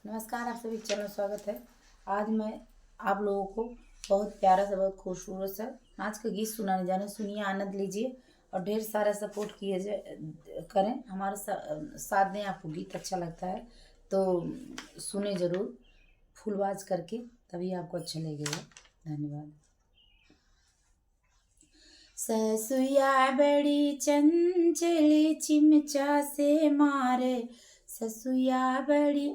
नमस्कार, आप सभी चैनल में स्वागत है। आज मैं आप लोगों को बहुत प्यारा सा, बहुत खूबसूरत सा नाच का गीत सुनाने जा रहे हैं। सुनिए, आनंद लीजिए और ढेर सारा सपोर्ट करें, हमारा साथ दें। आपको गीत अच्छा लगता है तो सुने ज़रूर फुल आवाज करके, तभी आपको अच्छा लगेगा। धन्यवाद। ससुया बड़ी चंचल चिमचा से मारे, ससुया बड़ी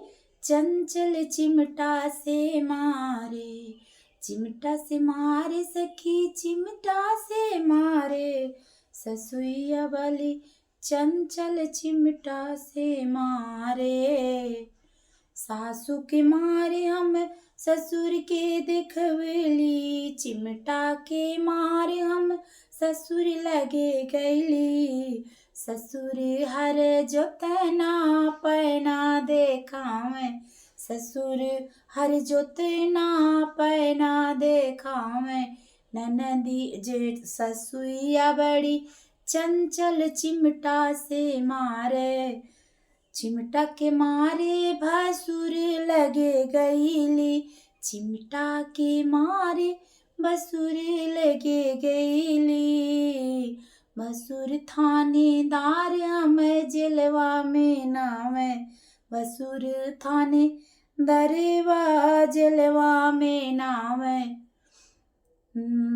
चंचल चिमटा से मारे, चिमटा से मारे सखी चिमटा से मारे, ससुया बड़ी चंचल चिमटा से मारे। सासू के मारे हम ससुर के देखवेली, चिमटा के मारे हम ससुर लगे गईली। ससुर हर जोतना पैना देखावे, ससुर हर जोतना पैना देखावे। ननदी जेठ ससुया बड़ी चंचल चिमटा से मारे, चिमटा के मारे भसुर लगे गईली, चिमटा के मारे भसुर लगे गईली। भसुर थानेदार हमें जेलवा में नावे, भसुर थाने दरवा जेलवा में नावे।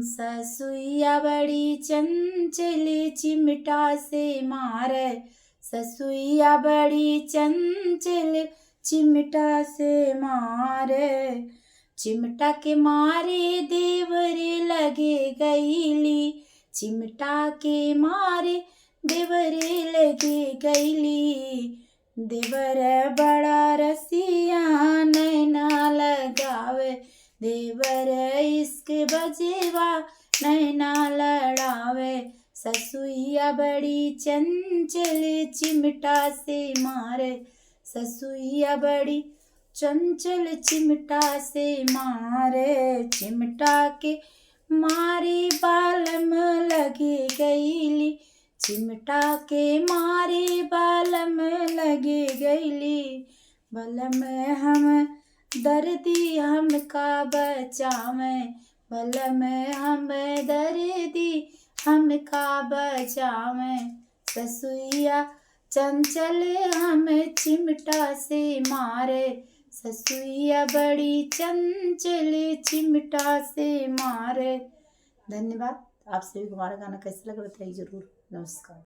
ससुया बड़ी चंचल चिमटा से मारे, ससुया बड़ी चंचल चिमटा से मारे। चिमटा के मारे देवरे लगे गईली, चिमटा के मारे देवरे लगे गईली। देवर बड़ा रसिया नैना लगावे, देवर इश्क बजेवा नैना लड़ावे। ससुया बड़ी चंचल चिमटा से मारे, ससुया बड़ी चंचल चिमटा से मारे। चिमटा के मारे बालम लगे गईली, चिमटा के मारे बालम लगे गईली। बलम हम दर्दी हमका बचावे, बलम हम दर्दी हमका बचावे। ससुया चंचल हम चिमटा से मारे, ससुया बड़ी चंचल चिमटा से मारे। धन्यवाद। आप सभी को हमारा गाना कैसा लगा बताइए जरूर। नमस्कार।